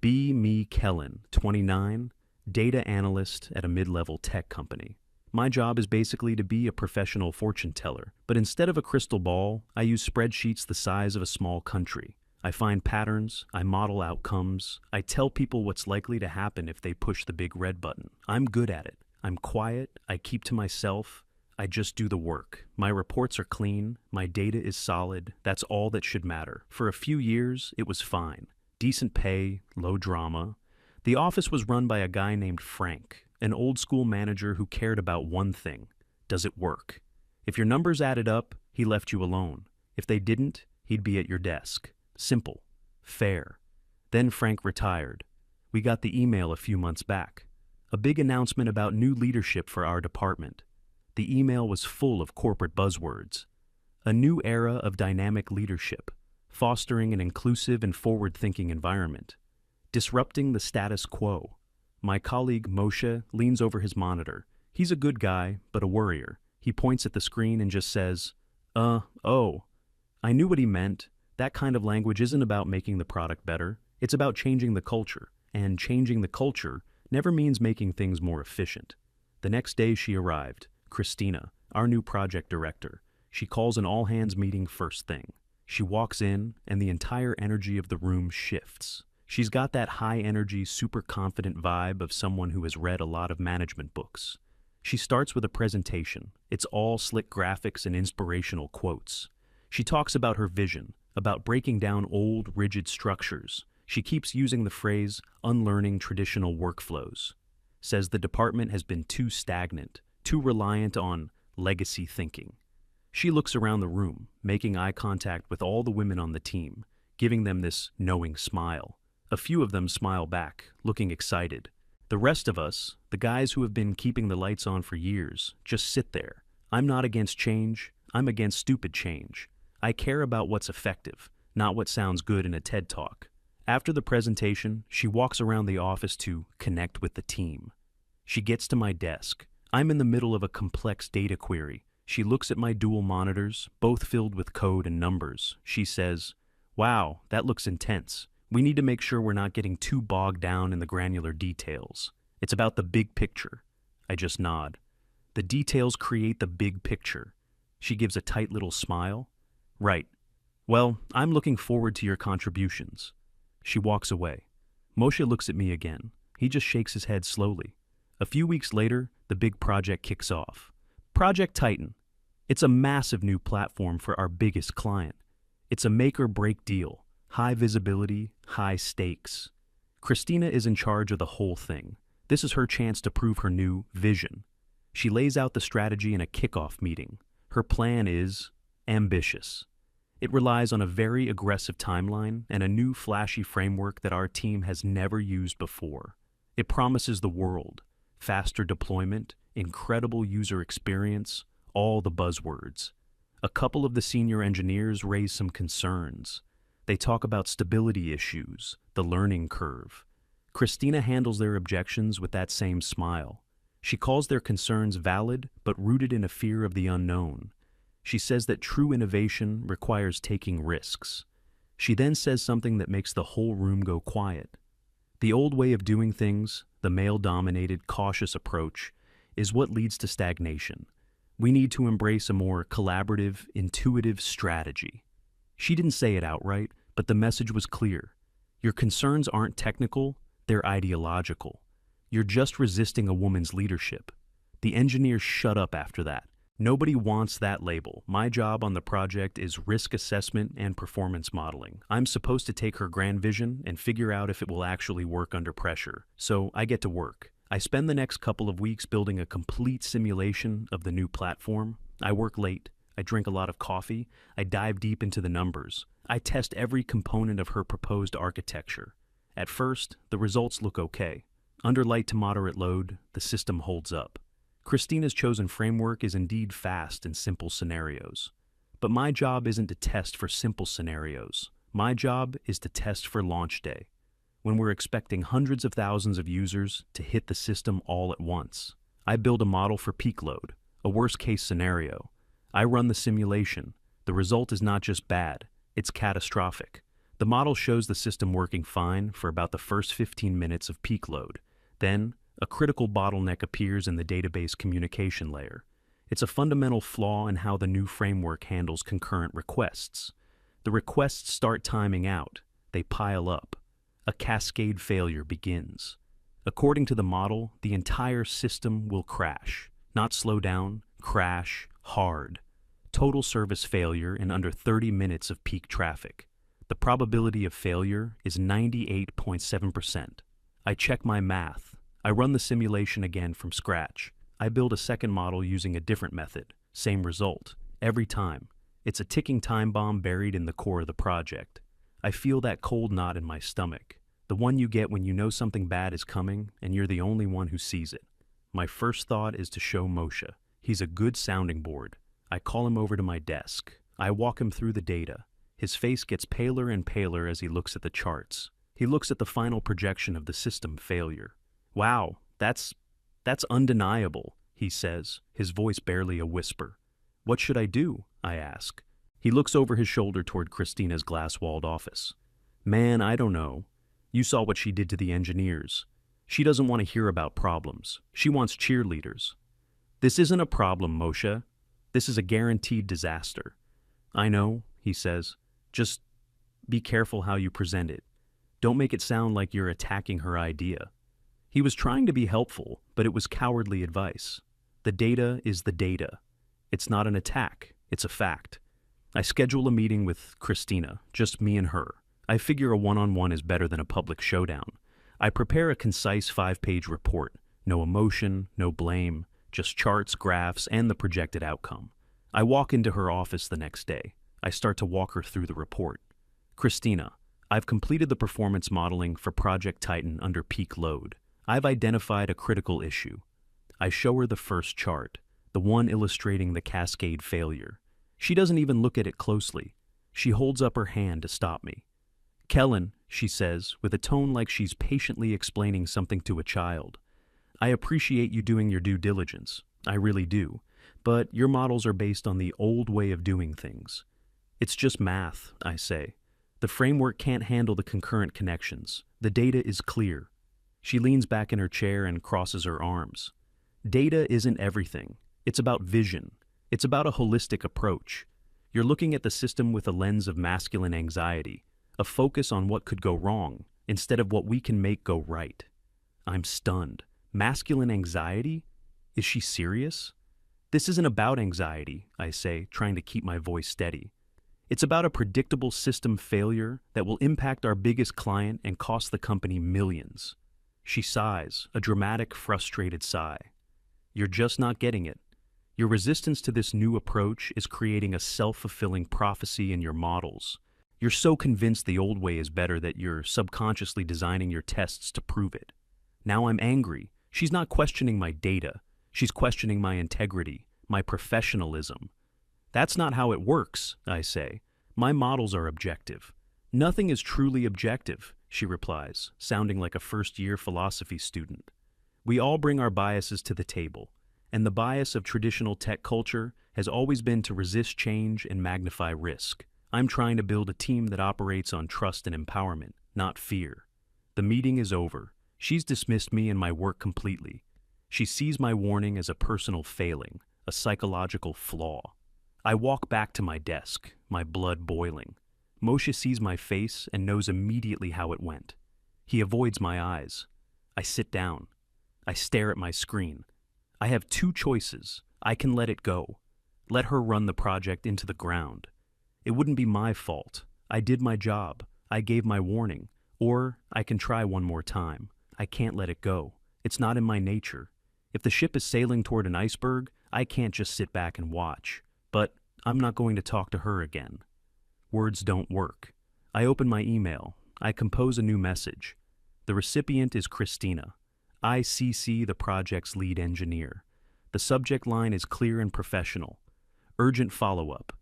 B. Me Kellen, 29, data analyst at a mid-level tech company. My job is basically to be a professional fortune teller, but instead of a crystal ball, I use spreadsheets the size of a small country. I find patterns, I model outcomes, I tell people what's likely to happen if they push the big red button. I'm good at it. I'm quiet, I keep to myself, I just do the work. My reports are clean, my data is solid, that's all that should matter. For a few years, it was fine. Decent pay, low drama. The office was run by a guy named Frank, an old-school manager who cared about one thing: does it work? If your numbers added up, he left you alone. If they didn't, he'd be at your desk. Simple. Fair. Then Frank retired. We got the email a few months back. A big announcement about new leadership for our department. The email was full of corporate buzzwords. A new era of dynamic leadership, fostering an inclusive and forward-thinking environment. Disrupting the status quo. My colleague Moshe leans over his monitor. He's a good guy, but a worrier. He points at the screen and just says, oh. I knew what he meant. That kind of language isn't about making the product better. It's about changing the culture. And changing the culture never means making things more efficient. The next day she arrived, Christina, our new project director. She calls an all-hands meeting first thing. She walks in, and the entire energy of the room shifts. She's got that high-energy, super confident vibe of someone who has read a lot of management books. She starts with a presentation. It's all slick graphics and inspirational quotes. She talks about her vision, about breaking down old, rigid structures. She keeps using the phrase, unlearning traditional workflows. Says the department has been too stagnant, too reliant on legacy thinking. She looks around the room, making eye contact with all the women on the team, giving them this knowing smile. A few of them smile back, looking excited. The rest of us, the guys who have been keeping the lights on for years, just sit there. I'm not against change, I'm against stupid change. I care about what's effective, not what sounds good in a TED Talk. After the presentation, she walks around the office to connect with the team. She gets to my desk. I'm in the middle of a complex data query. She looks at my dual monitors, both filled with code and numbers. She says, "Wow, that looks intense. We need to make sure we're not getting too bogged down in the granular details. It's about the big picture." I just nod. The details create the big picture. She gives a tight little smile. Right. Well, I'm looking forward to your contributions. She walks away. Moshe looks at me again. He just shakes his head slowly. A few weeks later, the big project kicks off. Project Titan. It's a massive new platform for our biggest client. It's a make-or-break deal. High visibility, high stakes. Christina is in charge of the whole thing. This is her chance to prove her new vision. She lays out the strategy in a kickoff meeting. Her plan is ambitious. It relies on a very aggressive timeline and a new flashy framework that our team has never used before. It promises the world, faster deployment, incredible user experience, all the buzzwords. A couple of the senior engineers raise some concerns. They talk about stability issues, the learning curve. Christina handles their objections with that same smile. She calls their concerns valid but rooted in a fear of the unknown. She says that true innovation requires taking risks. She then says something that makes the whole room go quiet. The old way of doing things, the male-dominated, cautious approach, is what leads to stagnation. We need to embrace a more collaborative, intuitive strategy. She didn't say it outright, but the message was clear. Your concerns aren't technical, they're ideological. You're just resisting a woman's leadership. The engineers shut up after that. Nobody wants that label. My job on the project is risk assessment and performance modeling. I'm supposed to take her grand vision and figure out if it will actually work under pressure. So I get to work. I spend the next couple of weeks building a complete simulation of the new platform. I work late. I drink a lot of coffee. I dive deep into the numbers. I test every component of her proposed architecture. At first, the results look okay. Under light to moderate load, the system holds up. Christina's chosen framework is indeed fast in simple scenarios. But my job isn't to test for simple scenarios. My job is to test for launch day, when we're expecting hundreds of thousands of users to hit the system all at once. I build a model for peak load, a worst-case scenario. I run the simulation. The result is not just bad, it's catastrophic. The model shows the system working fine for about the first 15 minutes of peak load. Then, a critical bottleneck appears in the database communication layer. It's a fundamental flaw in how the new framework handles concurrent requests. The requests start timing out. They pile up. A cascade failure begins. According to the model, the entire system will crash. Not slow down, crash, hard. Total service failure in under 30 minutes of peak traffic. The probability of failure is 98.7%. I check my math. I run the simulation again from scratch. I build a second model using a different method. Same result. Every time. It's a ticking time bomb buried in the core of the project. I feel that cold knot in my stomach. The one you get when you know something bad is coming and you're the only one who sees it. My first thought is to show Moshe. He's a good sounding board. I call him over to my desk. I walk him through the data. His face gets paler and paler as he looks at the charts. He looks at the final projection of the system failure. Wow, that's undeniable, he says, his voice barely a whisper. What should I do? I ask. He looks over his shoulder toward Christina's glass-walled office. Man, I don't know. You saw what she did to the engineers. She doesn't want to hear about problems. She wants cheerleaders. This isn't a problem, Moshe. This is a guaranteed disaster. I know, he says. Just be careful how you present it. Don't make it sound like you're attacking her idea. He was trying to be helpful, but it was cowardly advice. The data is the data. It's not an attack, it's a fact. I schedule a meeting with Christina, just me and her. I figure a one-on-one is better than a public showdown. I prepare a concise 5-page report. No emotion, no blame, just charts, graphs, and the projected outcome. I walk into her office the next day. I start to walk her through the report. Christina, I've completed the performance modeling for Project Titan under peak load. I've identified a critical issue. I show her the first chart, the one illustrating the cascade failure. She doesn't even look at it closely. She holds up her hand to stop me. Kellen, she says, with a tone like she's patiently explaining something to a child. I appreciate you doing your due diligence. I really do. But your models are based on the old way of doing things. It's just math, I say. The framework can't handle the concurrent connections. The data is clear. She leans back in her chair and crosses her arms. Data isn't everything. It's about vision. It's about a holistic approach. You're looking at the system with a lens of masculine anxiety, a focus on what could go wrong instead of what we can make go right. I'm stunned. Masculine anxiety? Is she serious? This isn't about anxiety, I say, trying to keep my voice steady. It's about a predictable system failure that will impact our biggest client and cost the company millions. She sighs, a dramatic, frustrated sigh. You're just not getting it. Your resistance to this new approach is creating a self-fulfilling prophecy in your models. You're so convinced the old way is better that you're subconsciously designing your tests to prove it. Now I'm angry. She's not questioning my data. She's questioning my integrity, my professionalism. That's not how it works, I say. My models are objective. Nothing is truly objective, she replies, sounding like a first-year philosophy student. We all bring our biases to the table, and the bias of traditional tech culture has always been to resist change and magnify risk. I'm trying to build a team that operates on trust and empowerment, not fear. The meeting is over. She's dismissed me and my work completely. She sees my warning as a personal failing, a psychological flaw. I walk back to my desk, my blood boiling. Moshe sees my face and knows immediately how it went. He avoids my eyes. I sit down. I stare at my screen. I have two choices. I can let it go. Let her run the project into the ground. It wouldn't be my fault. I did my job. I gave my warning. Or I can try one more time. I can't let it go. It's not in my nature. If the ship is sailing toward an iceberg, I can't just sit back and watch. But I'm not going to talk to her again. Words don't work. I open my email. I compose a new message. The recipient is Christina. I CC the project's lead engineer. The subject line is clear and professional. Urgent follow-up.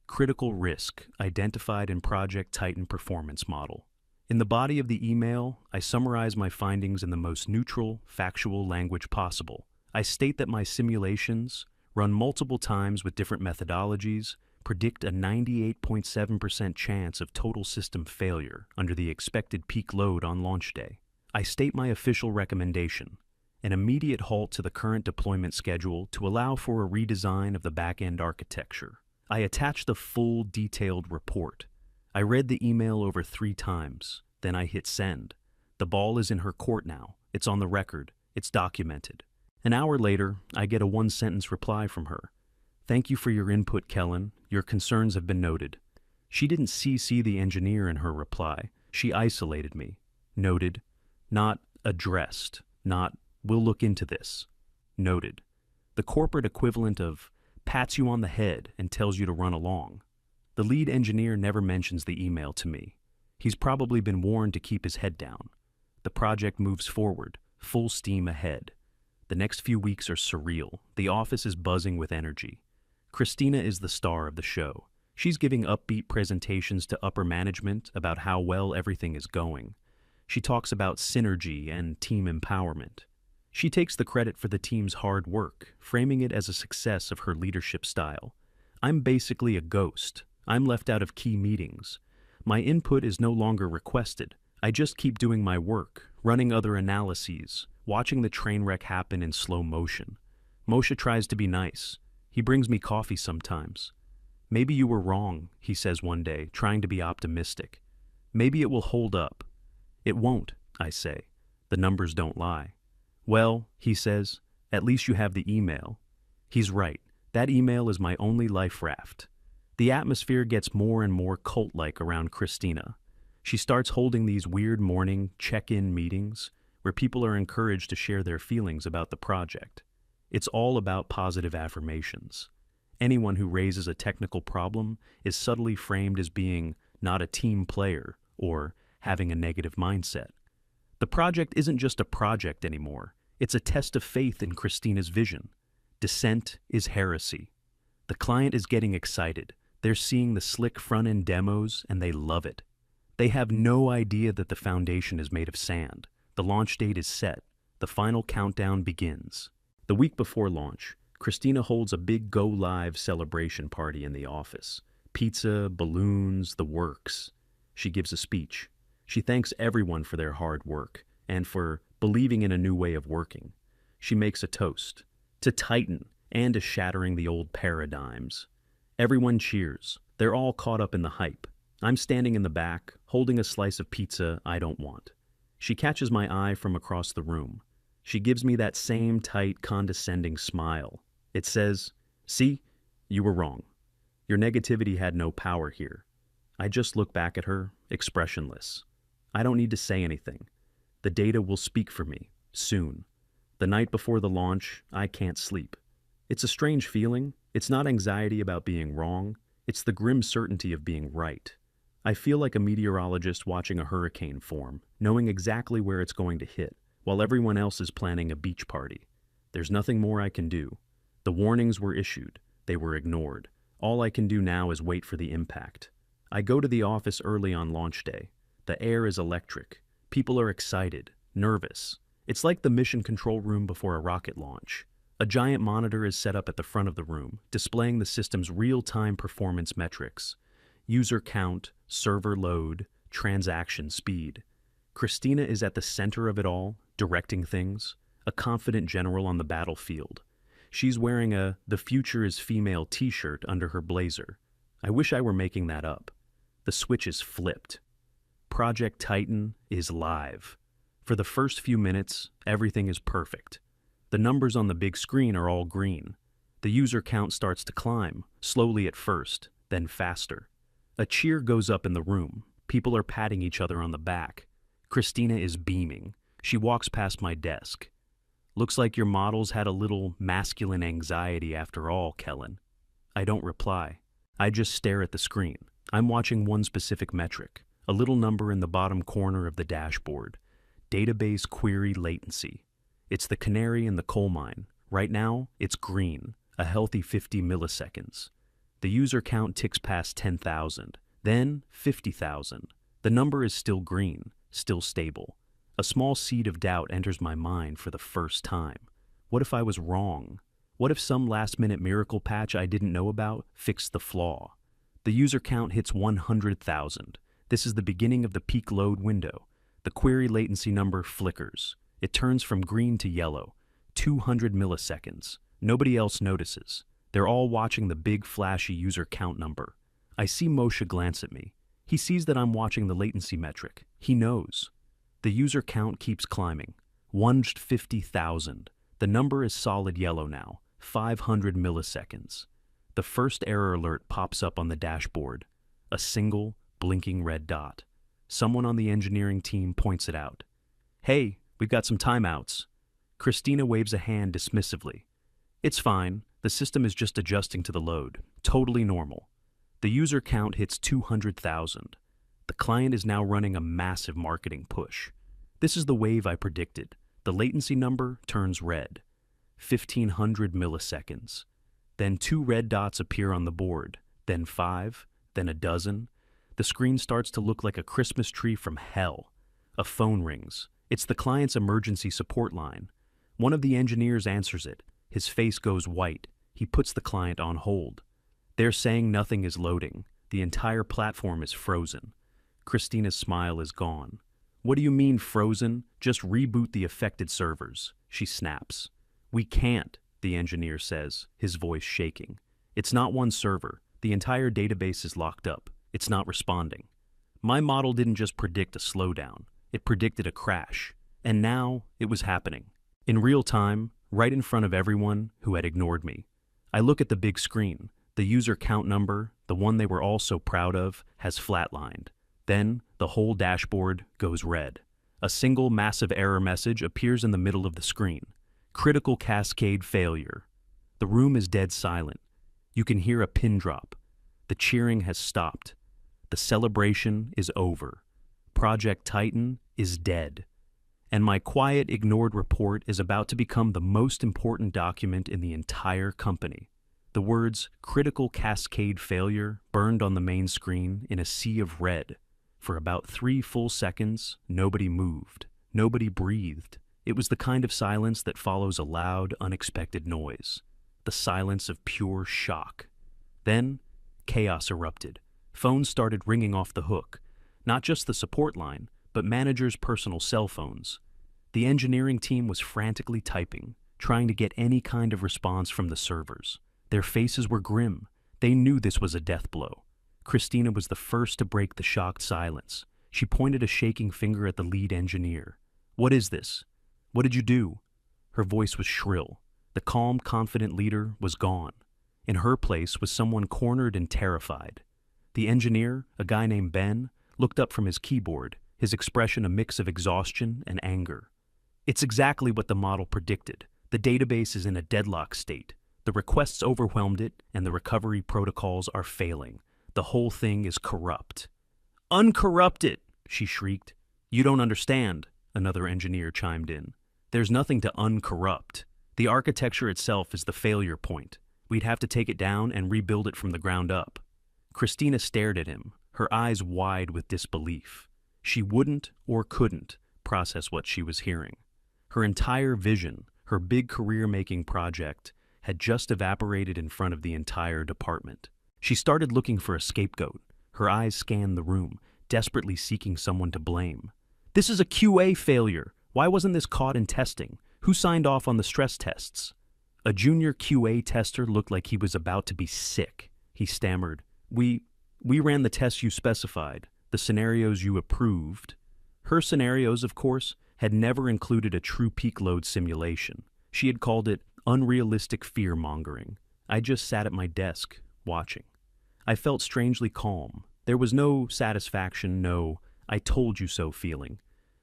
Critical risk identified in Project Titan performance model. In the body of the email, I summarize my findings in the most neutral, factual language possible. I state that my simulations, run multiple times with different methodologies, predict a 98.7% chance of total system failure under the expected peak load on launch day. I state my official recommendation: an immediate halt to the current deployment schedule to allow for a redesign of the back-end architecture. I attach the full, detailed report. I read the email over 3 times, then I hit send. The ball is in her court now. It's on the record. It's documented. An hour later, I get a 1-sentence reply from her. "Thank you for your input, Kellen. Your concerns have been noted." She didn't CC the engineer in her reply. She isolated me. Noted. Not addressed. Not, "We'll look into this." Noted. The corporate equivalent of pats you on the head and tells you to run along. The lead engineer never mentions the email to me. He's probably been warned to keep his head down. The project moves forward, full steam ahead. The next few weeks are surreal. The office is buzzing with energy. Christina is the star of the show. She's giving upbeat presentations to upper management about how well everything is going. She talks about synergy and team empowerment. She takes the credit for the team's hard work, framing it as a success of her leadership style. I'm basically a ghost. I'm left out of key meetings. My input is no longer requested. I just keep doing my work, running other analyses, watching the train wreck happen in slow motion. Moshe tries to be nice. He brings me coffee sometimes. "Maybe you were wrong," he says one day, trying to be optimistic. "Maybe it will hold up." "It won't," I say. "The numbers don't lie." "Well," he says, "at least you have the email." He's right. That email is my only life raft. The atmosphere gets more and more cult-like around Christina. She starts holding these weird morning check-in meetings where people are encouraged to share their feelings about the project. It's all about positive affirmations. Anyone who raises a technical problem is subtly framed as being not a team player or having a negative mindset. The project isn't just a project anymore. It's a test of faith in Christina's vision. Dissent is heresy. The client is getting excited. They're seeing the slick front-end demos and they love it. They have no idea that the foundation is made of sand. The launch date is set. The final countdown begins. The week before launch, Christina holds a big go-live celebration party in the office. Pizza, balloons, the works. She gives a speech. She thanks everyone for their hard work and for believing in a new way of working. She makes a toast to Titan and to shattering the old paradigms. Everyone cheers. They're all caught up in the hype. I'm standing in the back, holding a slice of pizza I don't want. She catches my eye from across the room. She gives me that same tight, condescending smile. It says, "See, you were wrong. Your negativity had no power here." I just look back at her, expressionless. I don't need to say anything. The data will speak for me, soon. The night before the launch, I can't sleep. It's a strange feeling. It's not anxiety about being wrong. It's the grim certainty of being right. I feel like a meteorologist watching a hurricane form, knowing exactly where it's going to hit, while everyone else is planning a beach party. There's nothing more I can do. The warnings were issued. They were ignored. All I can do now is wait for the impact. I go to the office early on launch day. The air is electric. People are excited, nervous. It's like the mission control room before a rocket launch. A giant monitor is set up at the front of the room, displaying the system's real-time performance metrics. User count, server load, transaction speed. Christina is at the center of it all, directing things, a confident general on the battlefield. She's wearing a "The Future is Female" t-shirt under her blazer. I wish I were making that up. The switch is flipped. Project Titan is live. For the first few minutes, everything is perfect. The numbers on the big screen are all green. The user count starts to climb, slowly at first, then faster. A cheer goes up in the room. People are patting each other on the back. Christina is beaming. She walks past my desk. "Looks like your models had a little masculine anxiety after all, Kellen." I don't reply. I just stare at the screen. I'm watching one specific metric, a little number in the bottom corner of the dashboard. Database query latency. It's the canary in the coal mine. Right now, it's green, a healthy 50 milliseconds. The user count ticks past 10,000, then 50,000. The number is still green, still stable. A small seed of doubt enters my mind for the first time. What if I was wrong? What if some last-minute miracle patch I didn't know about fixed the flaw? The user count hits 100,000. This is the beginning of the peak load window. The query latency number flickers. It turns from green to yellow. 200 milliseconds. Nobody else notices. They're all watching the big flashy user count number. I see Moshe glance at me. He sees that I'm watching the latency metric. He knows. The user count keeps climbing. 150,000. The number is solid yellow now. 500 milliseconds. The first error alert pops up on the dashboard. A single, blinking red dot. Someone on the engineering team points it out. Hey, we've got some timeouts. Christina waves a hand dismissively. It's fine. The system is just adjusting to the load. Totally normal. The user count hits 200,000. The client is now running a massive marketing push. This is the wave I predicted. The latency number turns red. 1,500 milliseconds. Then 2 red dots appear on the board. Then 5. Then a dozen. The screen starts to look like a Christmas tree from hell. A phone rings. It's the client's emergency support line. One of the engineers answers it. His face goes white. He puts the client on hold. They're saying nothing is loading. The entire platform is frozen. Christina's smile is gone. What do you mean frozen? Just reboot the affected servers. She snaps. We can't, the engineer says, his voice shaking. It's not one server. The entire database is locked up. It's not responding. My model didn't just predict a slowdown. It predicted a crash. And now it was happening. In real time, right in front of everyone who had ignored me. I look at the big screen. The user count number, the one they were all so proud of, has flatlined. Then, the whole dashboard goes red. A single massive error message appears in the middle of the screen. Critical cascade failure. The room is dead silent. You can hear a pin drop. The cheering has stopped. The celebration is over. Project Titan is dead. And my quiet, ignored report is about to become the most important document in the entire company. The words critical cascade failure burned on the main screen in a sea of red. For about 3 full seconds, nobody moved. Nobody breathed. It was the kind of silence that follows a loud, unexpected noise. The silence of pure shock. Then, chaos erupted. Phones started ringing off the hook. Not just the support line, but managers' personal cell phones. The engineering team was frantically typing, trying to get any kind of response from the servers. Their faces were grim. They knew this was a death blow. Christina was the first to break the shocked silence. She pointed a shaking finger at the lead engineer. What is this? What did you do? Her voice was shrill. The calm, confident leader was gone. In her place was someone cornered and terrified. The engineer, a guy named Ben, looked up from his keyboard, his expression a mix of exhaustion and anger. It's exactly what the model predicted. The database is in a deadlock state. The requests overwhelmed it, and the recovery protocols are failing. The whole thing is corrupt. Uncorrupt it, she shrieked. You don't understand, another engineer chimed in. There's nothing to uncorrupt. The architecture itself is the failure point. We'd have to take it down and rebuild it from the ground up. Christina stared at him, her eyes wide with disbelief. She wouldn't or couldn't process what she was hearing. Her entire vision, her big career-making project, had just evaporated in front of the entire department. She started looking for a scapegoat. Her eyes scanned the room, desperately seeking someone to blame. This is a QA failure. Why wasn't this caught in testing? Who signed off on the stress tests? A junior QA tester looked like he was about to be sick. He stammered, We ran the tests you specified, the scenarios you approved. Her scenarios, of course, had never included a true peak load simulation. She had called it unrealistic fear-mongering. I just sat at my desk, watching. I felt strangely calm. There was no satisfaction, no I told you so feeling.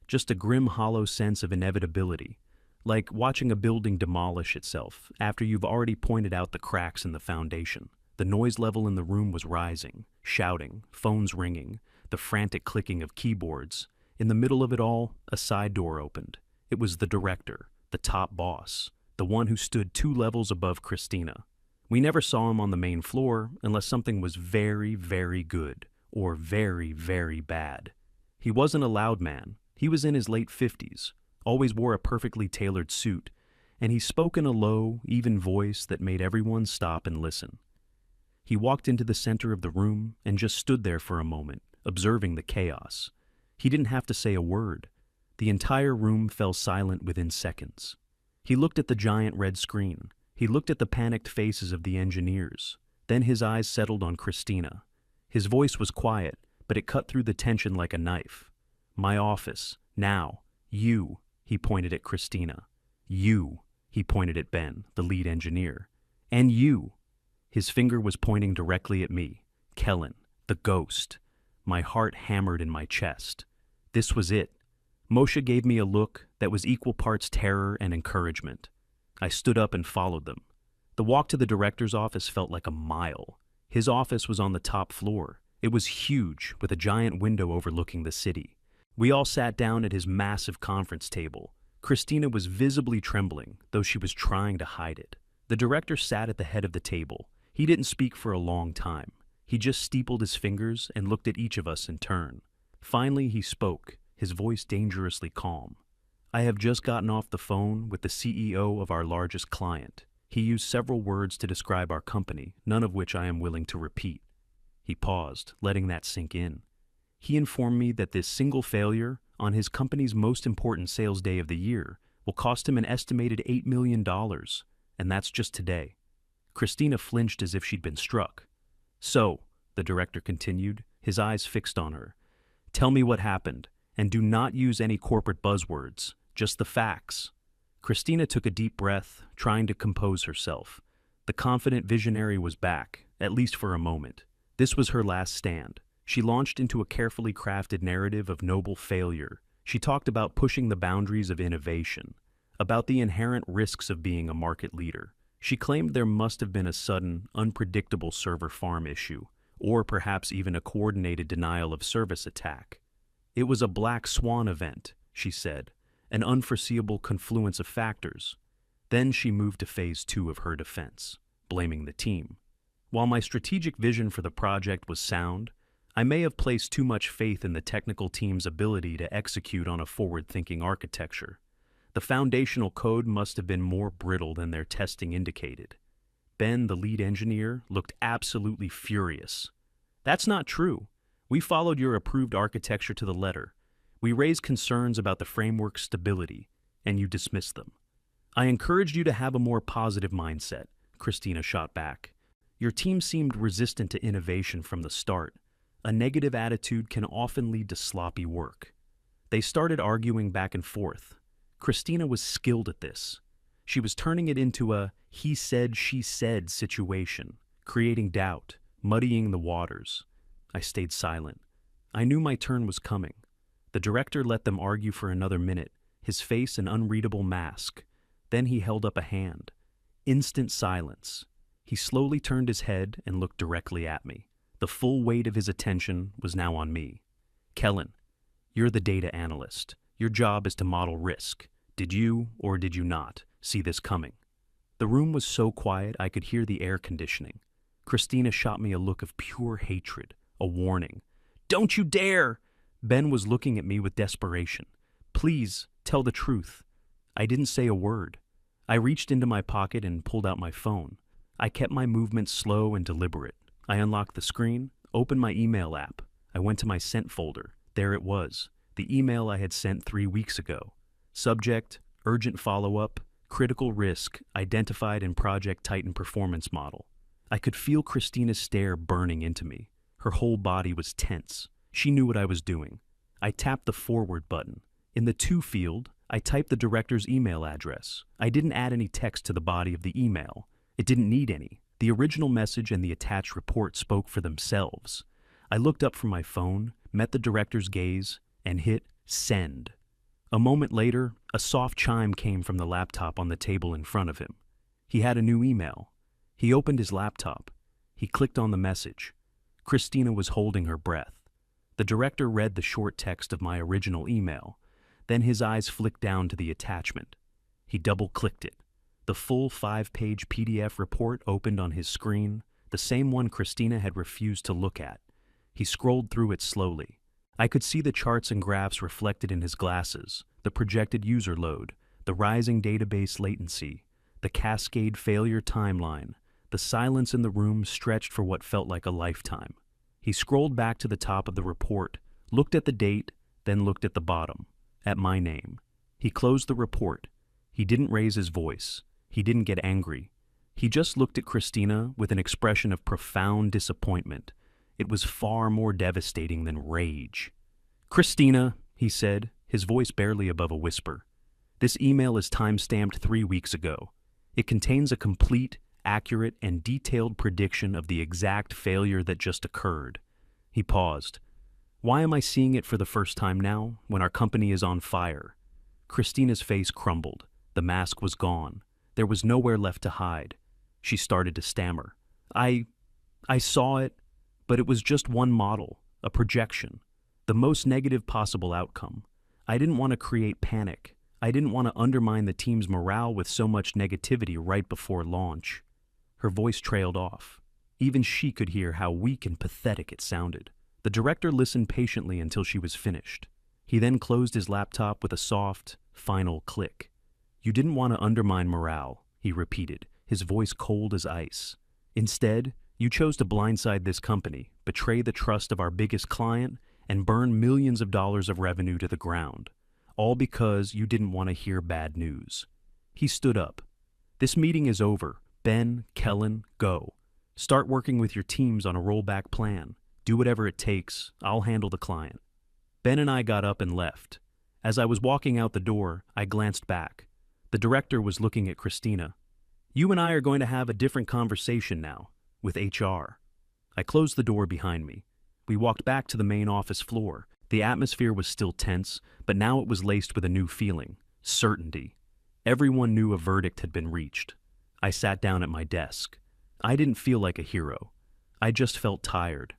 Just a grim, hollow sense of inevitability, like watching a building demolish itself after you've already pointed out the cracks in the foundation. The noise level in the room was rising, shouting, phones ringing, the frantic clicking of keyboards. In the middle of it all, a side door opened. It was the director, the top boss, the one who stood 2 levels above Christina. We never saw him on the main floor unless something was very, very good or very, very bad. He wasn't a loud man. He was in his late 50s, always wore a perfectly tailored suit, and he spoke in a low, even voice that made everyone stop and listen. He walked into the center of the room and just stood there for a moment, observing the chaos. He didn't have to say a word. The entire room fell silent within seconds. He looked at the giant red screen. He looked at the panicked faces of the engineers. Then his eyes settled on Christina. His voice was quiet, but it cut through the tension like a knife. "My office, now, you," he pointed at Christina. "You," he pointed at Ben, the lead engineer. "And you." His finger was pointing directly at me. Kellen, the ghost. My heart hammered in my chest. This was it. Moshe gave me a look that was equal parts terror and encouragement. I stood up and followed them. The walk to the director's office felt like a mile. His office was on the top floor. It was huge, with a giant window overlooking the city. We all sat down at his massive conference table. Christina was visibly trembling, though she was trying to hide it. The director sat at the head of the table. He didn't speak for a long time. He just steepled his fingers and looked at each of us in turn. Finally, he spoke, his voice dangerously calm. "I have just gotten off the phone with the CEO of our largest client. He used several words to describe our company, none of which I am willing to repeat." He paused, letting that sink in. He informed me that this single failure on his company's most important sales day of the year will cost him an estimated $8 million, and that's just today. Christina flinched as if she'd been struck. "So," the director continued, his eyes fixed on her, "tell me what happened, and do not use any corporate buzzwords, just the facts." Christina took a deep breath, trying to compose herself. The confident visionary was back, at least for a moment. This was her last stand. She launched into a carefully crafted narrative of noble failure. She talked about pushing the boundaries of innovation, about the inherent risks of being a market leader. She claimed there must have been a sudden, unpredictable server farm issue, or perhaps even a coordinated denial of service attack. It was a black swan event, she said, an unforeseeable confluence of factors. Then she moved to phase 2 of her defense, blaming the team. While my strategic vision for the project was sound, I may have placed too much faith in the technical team's ability to execute on a forward-thinking architecture. The foundational code must have been more brittle than their testing indicated. Ben, the lead engineer, looked absolutely furious. "That's not true. We followed your approved architecture to the letter. We raised concerns about the framework's stability, and you dismissed them." "I encouraged you to have a more positive mindset," Christina shot back. "Your team seemed resistant to innovation from the start. A negative attitude can often lead to sloppy work." They started arguing back and forth. Christina was skilled at this. She was turning it into a he said, she said situation, creating doubt, muddying the waters. I stayed silent. I knew my turn was coming. The director let them argue for another minute, his face an unreadable mask. Then he held up a hand. Instant silence. He slowly turned his head and looked directly at me. The full weight of his attention was now on me. "Kellen, you're the data analyst. Your job is to model risk. Did you, or did you not, see this coming?" The room was so quiet I could hear the air conditioning. Christina shot me a look of pure hatred, a warning. "Don't you dare!" Ben was looking at me with desperation. "Please, tell the truth." I didn't say a word. I reached into my pocket and pulled out my phone. I kept my movements slow and deliberate. I unlocked the screen, opened my email app. I went to my sent folder. There it was, the email I had sent 3 weeks ago. Subject, urgent follow-up, critical risk, identified in Project Titan performance model. I could feel Christina's stare burning into me. Her whole body was tense. She knew what I was doing. I tapped the forward button. In the to field, I typed the director's email address. I didn't add any text to the body of the email. It didn't need any. The original message and the attached report spoke for themselves. I looked up from my phone, met the director's gaze, and hit send. A moment later, a soft chime came from the laptop on the table in front of him. He had a new email. He opened his laptop. He clicked on the message. Christina was holding her breath. The director read the short text of my original email. Then his eyes flicked down to the attachment. He double-clicked it. The full 5-page PDF report opened on his screen, the same one Christina had refused to look at. He scrolled through it slowly. I could see the charts and graphs reflected in his glasses, the projected user load, the rising database latency, the cascade failure timeline. The silence in the room stretched for what felt like a lifetime. He scrolled back to the top of the report, looked at the date, then looked at the bottom, at my name. He closed the report. He didn't raise his voice. He didn't get angry. He just looked at Christina with an expression of profound disappointment. It was far more devastating than rage. "Christina," he said, his voice barely above a whisper, "this email is time-stamped 3 weeks ago. It contains a complete, accurate, and detailed prediction of the exact failure that just occurred." He paused. "Why am I seeing it for the first time now, when our company is on fire?" Christina's face crumbled. The mask was gone. There was nowhere left to hide. She started to stammer. I saw it, but it was just one model, a projection. The most negative possible outcome. I didn't want to create panic. I didn't want to undermine the team's morale with so much negativity right before launch." Her voice trailed off. Even she could hear how weak and pathetic it sounded. The director listened patiently until she was finished. He then closed his laptop with a soft, final click. "You didn't want to undermine morale," he repeated, his voice cold as ice. "Instead, you chose to blindside this company, betray the trust of our biggest client, and burn millions of dollars of revenue to the ground, all because you didn't want to hear bad news." He stood up. "This meeting is over. Ben, Kellen, go. Start working with your teams on a rollback plan. Do whatever it takes. I'll handle the client." Ben and I got up and left. As I was walking out the door, I glanced back. The director was looking at Christina. "You and I are going to have a different conversation now, with HR." I closed the door behind me. We walked back to the main office floor. The atmosphere was still tense, but now it was laced with a new feeling, certainty. Everyone knew a verdict had been reached. I sat down at my desk. I didn't feel like a hero. I just felt tired.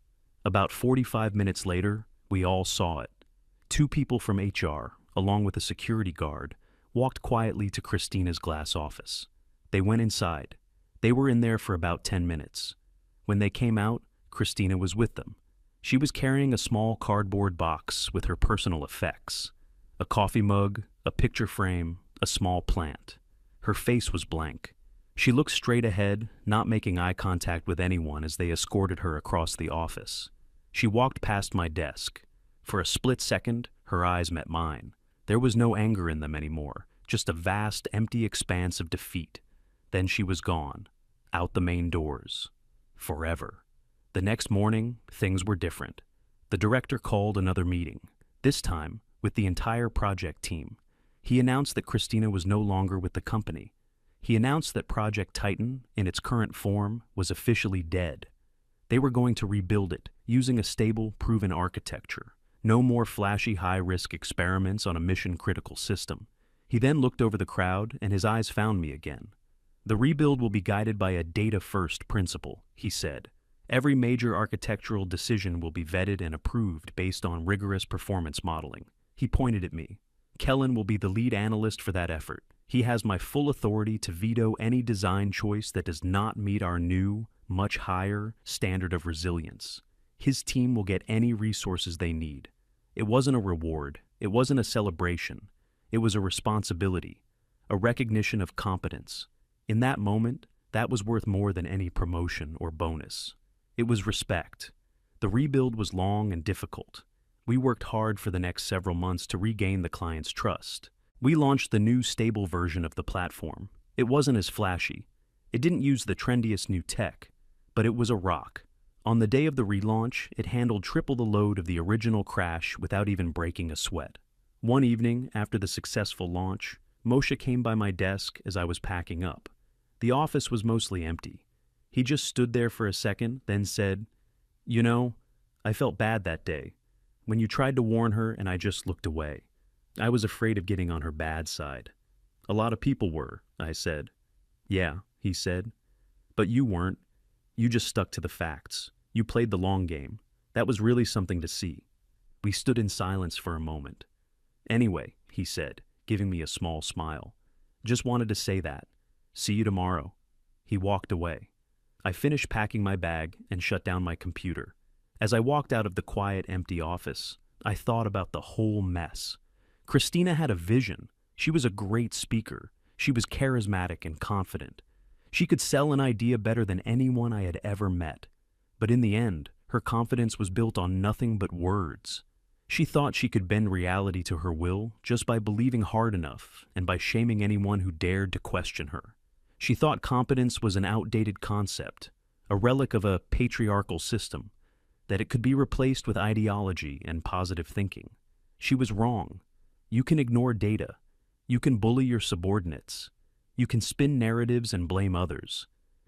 About 45 minutes later, we all saw it. 2 people from HR, along with a security guard, walked quietly to Christina's glass office. They went inside. They were in there for about 10 minutes. When they came out, Christina was with them. She was carrying a small cardboard box with her personal effects. A coffee mug, a picture frame, a small plant. Her face was blank. She looked straight ahead, not making eye contact with anyone as they escorted her across the office. She walked past my desk. For a split second, her eyes met mine. There was no anger in them anymore, just a vast, empty expanse of defeat. Then she was gone, out the main doors. Forever. The next morning, things were different. The director called another meeting, this time with the entire project team. He announced that Christina was no longer with the company. He announced that Project Titan, in its current form, was officially dead. They were going to rebuild it, using a stable, proven architecture. No more flashy, high-risk experiments on a mission-critical system. He then looked over the crowd, and his eyes found me again. "The rebuild will be guided by a data-first principle," he said. "Every major architectural decision will be vetted and approved based on rigorous performance modeling." He pointed at me. "Kellen will be the lead analyst for that effort. He has my full authority to veto any design choice that does not meet our new, much higher standard of resilience. His team will get any resources they need." It wasn't a reward. It wasn't a celebration. It was a responsibility, a recognition of competence. In that moment, that was worth more than any promotion or bonus. It was respect. The rebuild was long and difficult. We worked hard for the next several months to regain the client's trust. We launched the new stable version of the platform. It wasn't as flashy. It didn't use the trendiest new tech, but it was a rock. On the day of the relaunch, it handled triple the load of the original crash without even breaking a sweat. One evening, after the successful launch, Moshe came by my desk as I was packing up. The office was mostly empty. He just stood there for a second, then said, "You know, I felt bad that day, when you tried to warn her and I just looked away. I was afraid of getting on her bad side." "A lot of people were," I said. "Yeah," he said. "But you weren't. You just stuck to the facts. You played the long game. That was really something to see." We stood in silence for a moment. "Anyway," he said, giving me a small smile. "Just wanted to say that. See you tomorrow." He walked away. I finished packing my bag and shut down my computer. As I walked out of the quiet, empty office, I thought about the whole mess. Christina had a vision. She was a great speaker. She was charismatic and confident. She could sell an idea better than anyone I had ever met. But in the end, her confidence was built on nothing but words. She thought she could bend reality to her will just by believing hard enough and by shaming anyone who dared to question her. She thought competence was an outdated concept, a relic of a patriarchal system, that it could be replaced with ideology and positive thinking. She was wrong. You can ignore data. You can bully your subordinates. You can spin narratives and blame others.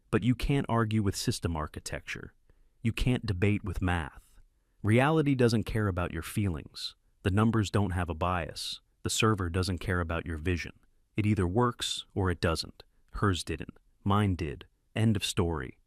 But you can't argue with system architecture. You can't debate with math. Reality doesn't care about your feelings. The numbers don't have a bias. The server doesn't care about your vision. It either works or it doesn't. Hers didn't. Mine did. End of story.